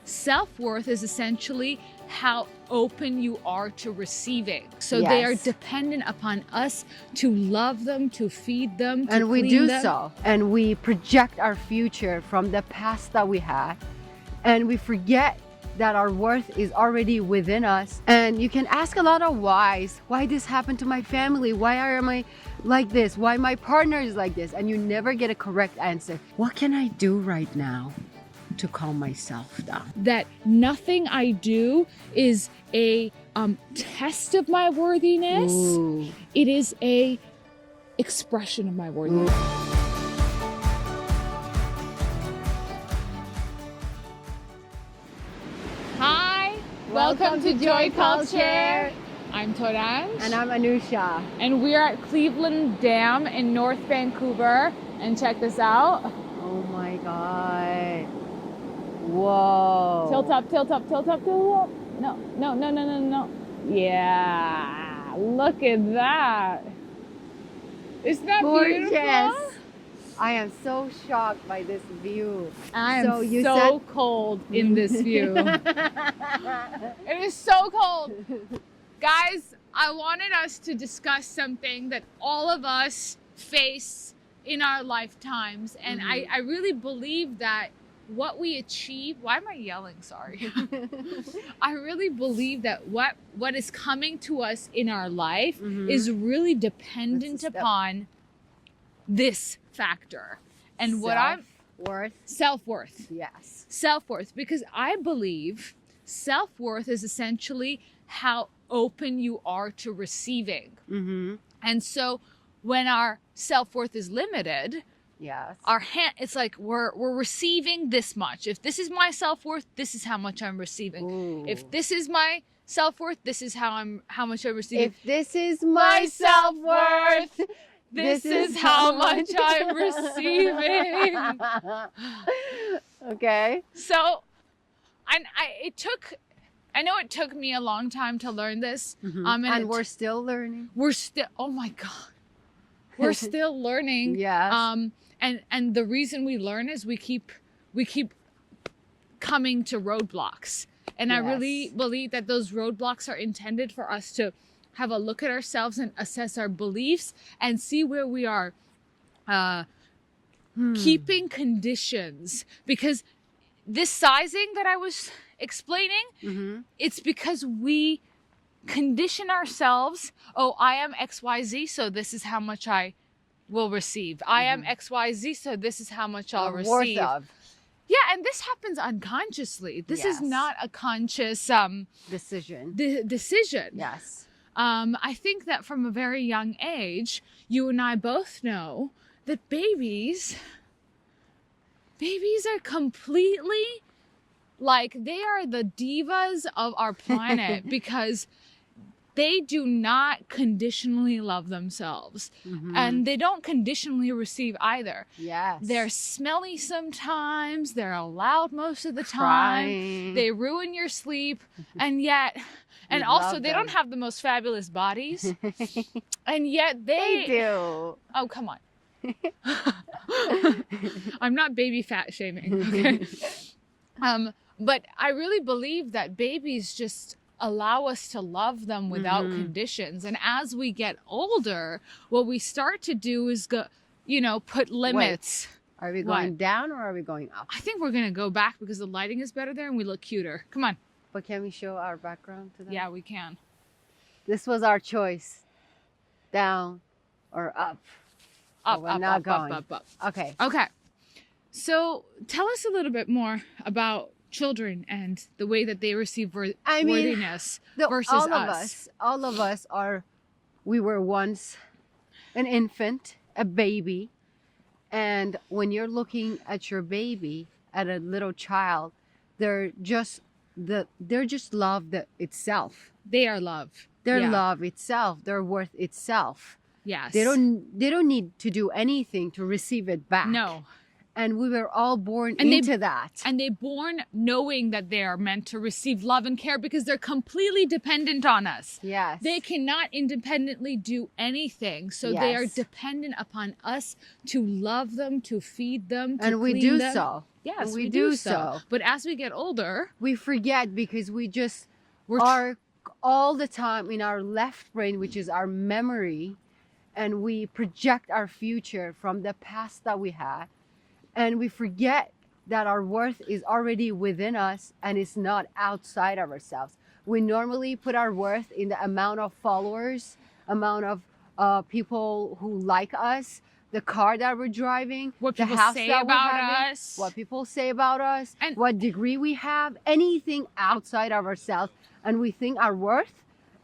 self-worth is essentially how open you are to receiving. So they are Yes. dependent upon us to love them, to feed them, to And we clean do them. so. And we project our future from the past that we had. And we forget that our worth is already within us. And you can ask a lot of whys. Why this happened to my family? Why am I like this? Why my partner is like this? And you never get a correct answer. What can I do right now to calm myself down? That nothing I do is a test of my worthiness. Ooh. It is a expression of my worthiness. Hi, welcome to Joy Culture. I'm Torange. And I'm Anusha. And we're at Cleveland Dam in North Vancouver. And check this out. Oh my God. Whoa. Tilt up, tilt up, tilt up, tilt up. No. Yeah, look at that. Isn't that Gorgeous. beautiful? I am so shocked by this view. I am So you so cold in this view. It is so cold. Guys, I wanted us to discuss something that all of us face in our lifetimes. And I really believe that what we achieve, why am I yelling? Sorry. I really believe that what is coming to us in our life is really dependent That's a step. upon this factor. And what I'm Worth. self-worth. Yes. Self-worth, because I believe self-worth is essentially how open you are to receiving. Mm-hmm. And so when our self-worth is limited, Yes. it's like we're receiving this much. If this is my self-worth, this is how much I'm receiving. Ooh. If this is my self-worth, this is how much I'm receiving. If this is my self-worth, this is how much I'm receiving. Okay. So, I know it took me a long time to learn this. And we're still learning. Oh my God. We're still learning. Yes. And the reason we learn is we keep coming to roadblocks. And I really Yes. believe that those roadblocks are intended for us to have a look at ourselves and assess our beliefs and see where we are keeping conditions. Because this sizing that I was explaining, it's because we condition ourselves. Oh, I am XYZ, so this is how much I will receive. I am XYZ, so this is how much I'll receive. Worth of Yeah, and this happens unconsciously. This is Yes. not a conscious decision. decision. Yes. I think that from a very young age, you and I both know that babies are completely like, they are the divas of our planet because they do not conditionally love themselves. And they don't conditionally receive either. Yes. They're smelly sometimes, they're loud most of the time, Crying. they ruin your sleep, and We also love they don't them. have the most fabulous bodies, and yet they do. Oh, come on. I'm not baby fat shaming, okay? But I really believe that babies just allow us to love them without conditions. And as we get older, what we start to do is put limits. Are we What? going down or are we going up? I think we're going to go back because the lighting is better there and we look cuter. Come on. But can we show our background to them? Yeah, we can. This was our choice. Down or up. Up, we're up, not up, going. up. Okay. Okay. So tell us a little bit more about children and the way that they receive worthiness versus all of us we were once an infant, a baby. And when you're looking at your baby, at a little child, they're just love itself. They are love. They're Yeah. love itself. They're worth itself. Yes. They don't need to do anything to receive it back. No. And we were all born And into that. And they're born knowing that they are meant to receive love and care because they're completely dependent on us. Yes. They cannot independently do anything. So they are Yes. dependent upon us to love them, to feed them, to And we clean do them. so. Yes, we we do do so. But as we get older, We forget because we just we're tr- are all the time in our left brain, which is our memory, and we project our future from the past that we had, and we forget that our worth is already within us and it's not outside of ourselves. We normally put our worth in the amount of followers, amount of people who like us, the car that we're driving, what the people house say that we're about having, us. what people say about us, And- what degree we have, anything outside of ourselves. And we think our worth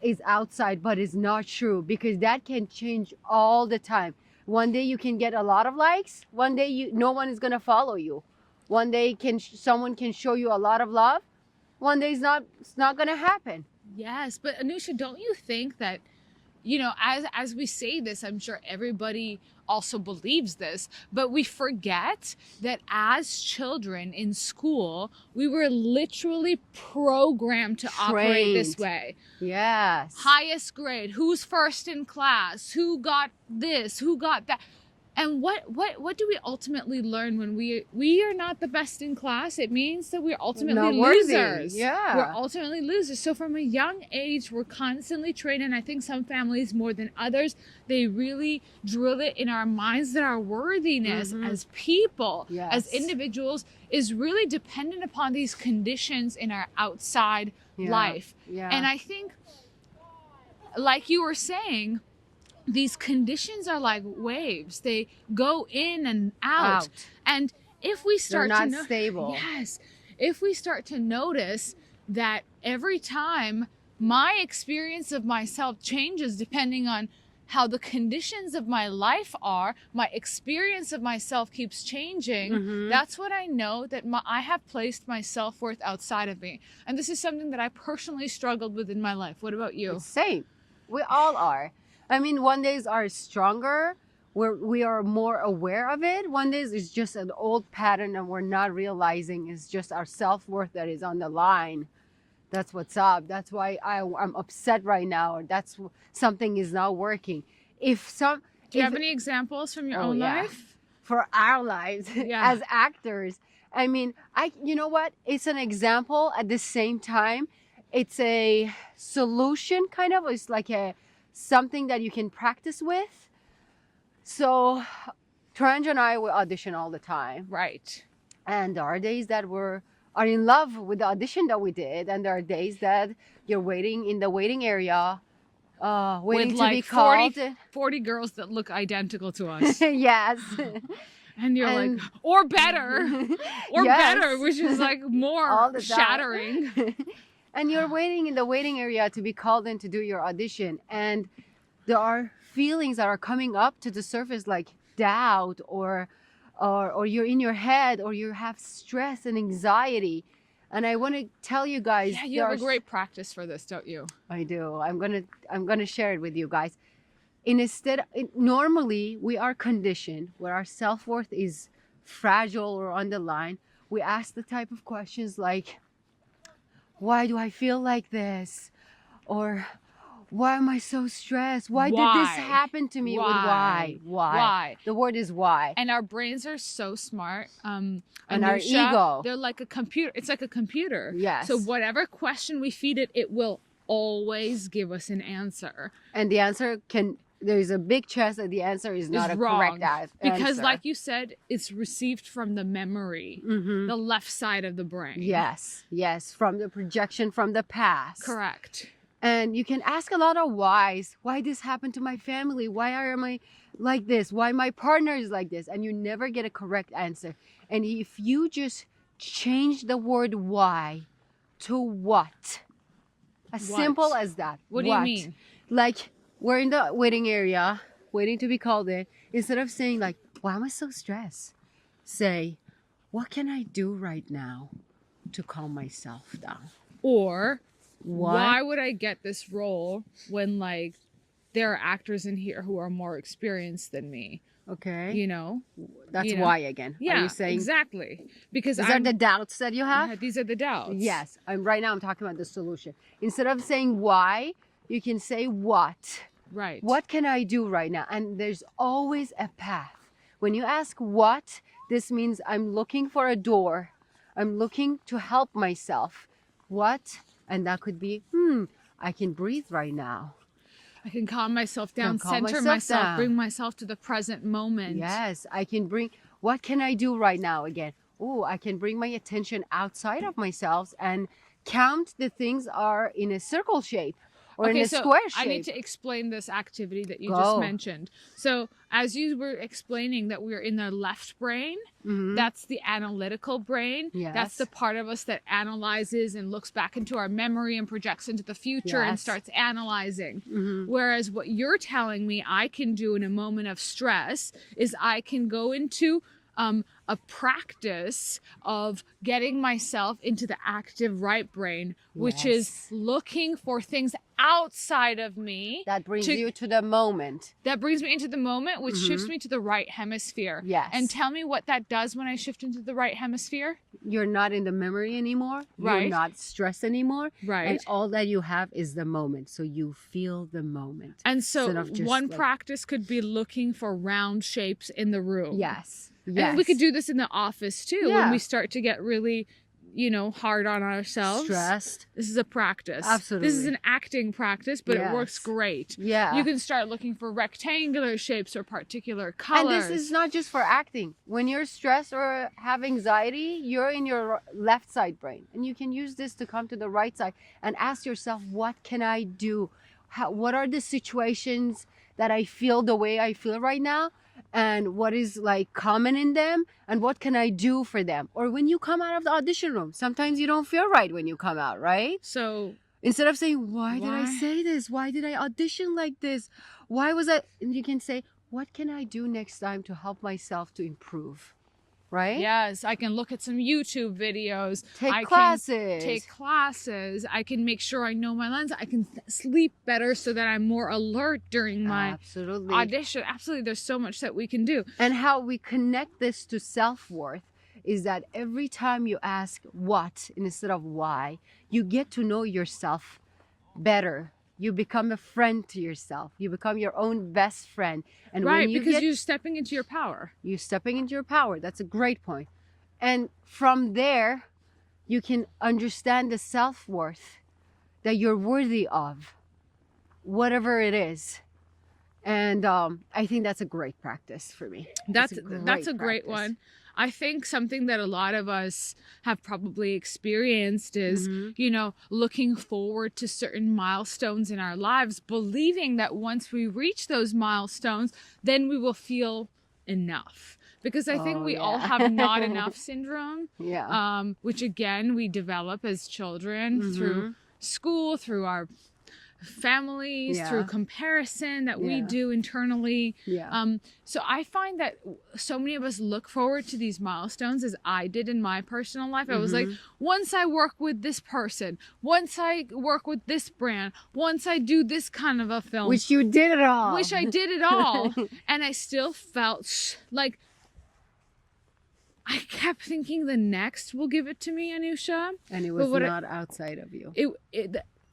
is outside, but it's not true because that can change all the time. One day you can get a lot of likes. One day no one is gonna follow you. One day someone can show you a lot of love. One day it's not gonna happen. Yes, but Anusha, don't you think that, as we say this, I'm sure everybody also believes this, but we forget that as children in school, we were literally programmed to operate this Trained. way. Yes. Highest grade, who's first in class, who got this, who got that. And what do we ultimately learn when we are not the best in class? It means that we're ultimately Not worthy. losers. Yeah. We're ultimately losers. So from a young age, we're constantly trained, and I think some families more than others, they really drill it in our minds that our worthiness as people, as Yes. individuals, is really dependent upon these conditions in our outside Yeah. life. Yeah. And I think, like you were saying, these conditions are like waves. They go in and out. And if we They're start not to stable. Yes. If we start to notice that every time my experience of myself changes depending on how the conditions of my life are, my experience of myself keeps changing, that's when I know that I have placed my self-worth outside of me. And this is something that I personally struggled with in my life. What about you? Same. We all are. I mean, one days are stronger, where we are more aware of it. One days is just an old pattern and we're not realizing it's just our self-worth that is on the line. That's what's up. That's why I'm upset right now, or something is not working. Do you have any examples from your own yeah. life? For our lives Yeah. as actors, I mean, you know what? It's an example at the same time. It's a solution, kind of. It's like something that you can practice with. So Tranj and I will audition all the time. Right. And there are days that are in love with the audition that we did. And there are days that you're waiting in the waiting area, waiting With to like be called. 40 girls that look identical to us. Yes. And you're And- like, or better, Yes. better, which is like All more the time. shattering. And you're waiting in the waiting area to be called in to do your audition. And there are feelings that are coming up to the surface, like doubt or you're in your head, or you have stress and anxiety. And I want to tell you guys, Yeah, you have a great practice for this, don't you? I do. I'm gonna share it with you guys. Normally we are conditioned where our self-worth is fragile or on the line. We ask the type of questions like, why do I feel like this? Or why am I so stressed? Why did this Why? happen to me? Why? Why? The word is why. And our brains are so smart. And our Anusha, ego. They're like a computer. It's like a computer. Yes. So whatever question we feed it, it will always give us an answer. And the answer there's a big chance that the answer is not a correct answer. Because like you said, it's received from the memory, the left side of the brain. Yes, from the projection from the past. Correct. And you can ask a lot of whys. Why this happened to my family? Why am I like this? Why my partner is like this? And you never get a correct answer. And if you just change the word why to what? As What? simple as that. What do you mean? Like, we're in the waiting area, waiting to be called in. Instead of saying like, why am I so stressed? Say, what can I do right now to calm myself down? Or What? why would I get this role when like there are actors in here who are more experienced than me? Okay. You know, That's you know. why again. Are Yeah, you saying exactly. Because these are the doubts that you have? yeah, these are the doubts. Yes. Right now I'm talking about the solution. Instead of saying why, you can say what. Right. What can I do right now? And there's always a path. When you ask what, this means I'm looking for a door. I'm looking to help myself. What? And that could be, I can breathe right now. I can calm myself down, calm center myself down. bring myself to the present moment. Yes, I can bring, what can I do right now again? Oh, I can bring my attention outside of myself and count the things are in a circle shape or in a square shape. I need to explain this activity that you Go. just mentioned. So as you were explaining that we're in the left brain, that's the analytical brain. Yes. That's the part of us that analyzes and looks back into our memory and projects into the future and Yes. starts analyzing. Whereas what you're telling me I can do in a moment of stress is I can go into a practice of getting myself into the active right brain, which is Yes. looking for things outside of me. That brings to- you to the moment. That brings me into the moment, which shifts me to the right hemisphere. Yes. And tell me what that does when I shift into the right hemisphere. You're not in the memory anymore. Right. You're not stressed anymore. Right. And all that you have is the moment. So you feel the moment. And so Instead of just, one like- practice could be looking for round shapes in the room. Yes. Yes. And we could do this in the office too when Yeah. we start to get really, hard on ourselves. stressed. This is a practice. Absolutely. This is an acting practice, but it works Yes. great. Yeah. You can start looking for rectangular shapes or particular colors. And this is not just for acting. When you're stressed or have anxiety, you're in your left side brain. And you can use this to come to the right side and ask yourself, what can I do? What are the situations that I feel the way I feel right now? And what is like common in them? And what can I do for them? Or when you come out of the audition room, sometimes you don't feel right when you come out, right? So Instead of saying, why did I Why? say this? Why did I audition like this? Why was I? And you can say, what can I do next time to help myself to improve? Right? yes, I can look at some YouTube videos. Take I classes. Can take classes. I can make sure I know my lines. I can sleep better so that I'm more alert during my Absolutely. audition. Absolutely. There's so much that we can do. And how we connect this to self-worth is that every time you ask what instead of why, you get to know yourself better. You become a friend to yourself. You become your own best friend. And Right, when you because get you're stepping into your power. you're stepping into your power. That's a great point. And from there, you can understand the self-worth that you're worthy of, whatever it is. And I think that's a great practice for me. That's a great practice. one. I think something that a lot of us have probably experienced is, Mm-hmm. looking forward to certain milestones in our lives, believing that once we reach those milestones, then we will feel enough. Because I think Oh, we all yeah. have not enough syndrome, Yeah. which again, we develop as children through school, through our families, Yeah. through comparison that we Yeah. do internally. Yeah. So I find that so many of us look forward to these milestones as I did in my personal life. I was like, once I work with this person, once I work with this brand, once I do this kind of a film, Which you did it all. wish I did it all. And I still felt like I kept thinking the next will give it to me, Anusha. And it But was what not outside of you.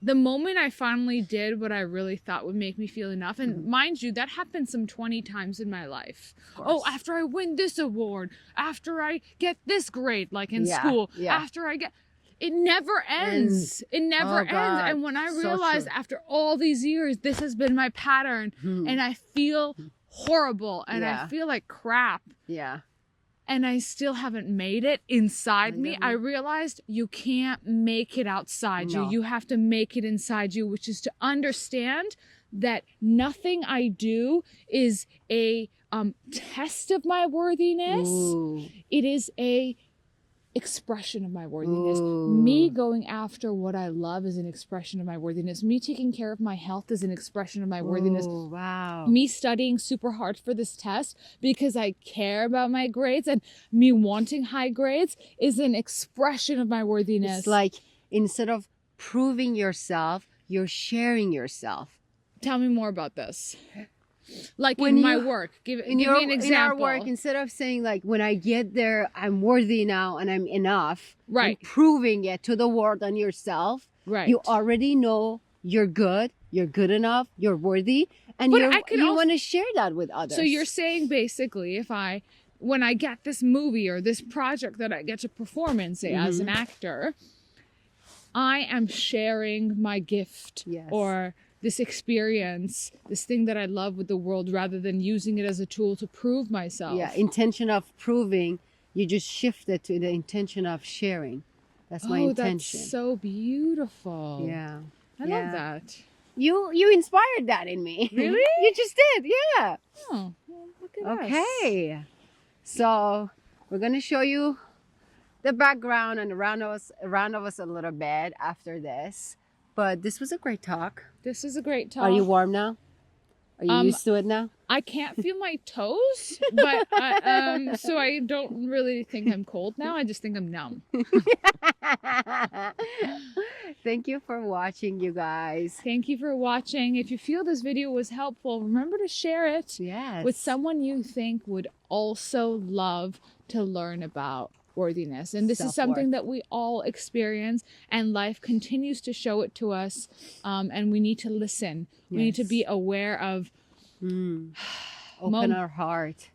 The moment I finally did what I really thought would make me feel enough, and mind you, that happened some 20 times in my life. Oh, after I win this award, after I get this grade, like in Yeah, school, yeah. after I get, it never ends. It never Oh, ends. God, And when I so realized true. after all these years, this has been my pattern, and I feel horrible, and I Yeah. feel like crap. Yeah. And I still haven't made it inside me. I realized you can't make it outside No. you. You have to make it inside you, which is to understand that nothing I do is a test of my worthiness. Ooh. It is a expression of my worthiness. Ooh. Me going after what I love is an expression of my worthiness. Me taking care of my health is an expression of my worthiness. Ooh, wow. Me studying super hard for this test because I care about my grades and me wanting high grades is an expression of my worthiness. It's like instead of proving yourself, you're sharing yourself. Tell me more about this. Like When in my you- work, give in me an example. in our work, instead of saying like, when I get there, I'm worthy now and I'm enough, Right. and proving it to the world and yourself, Right. you already know you're good enough, you're worthy, and But I could you also- want to share that with others. So you're saying basically, when I get this movie or this project that I get to perform in, say as an actor, I am sharing my gift Yes. or this experience, this thing that I love with the world, rather than using it as a tool to prove myself. Yeah, intention of proving, you just shift it to the intention of sharing. That's my intention. That's so beautiful. Yeah. I Yeah. love that. You inspired that in me. Really? You just did, yeah. Oh, well, look at us. Okay. So we're gonna show you the background and around us a little bit after this. But this was a great talk. This is a great talk. Are you warm now? Are you used to it now? I can't feel my toes, but so I don't really think I'm cold now. I just think I'm numb. Thank you for watching, you guys. Thank you for watching. If you feel this video was helpful, remember to share it Yes. with someone you think would also love to learn about worthiness. And this is something that we all experience, and life continues to show it to us. And we need to listen. We need to Yes. be aware of, Open our heart.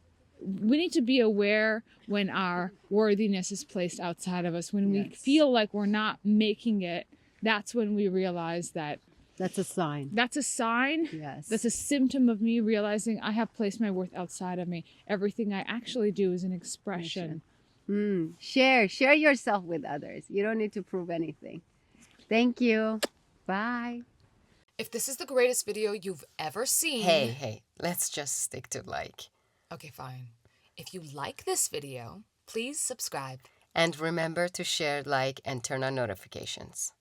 we need to be aware when our worthiness is placed outside of us. When we Yes. feel like we're not making it, that's when we realize that That's a sign. that's a sign. Yes. That's a symptom of me realizing I have placed my worth outside of me. Everything I actually do is an expression. Share yourself with others. You don't need to prove anything. Thank you. Bye. If this is the greatest video you've ever seen... Hey, let's just stick to like. Okay, fine. If you like this video, please subscribe. And remember to share, like, and turn on notifications.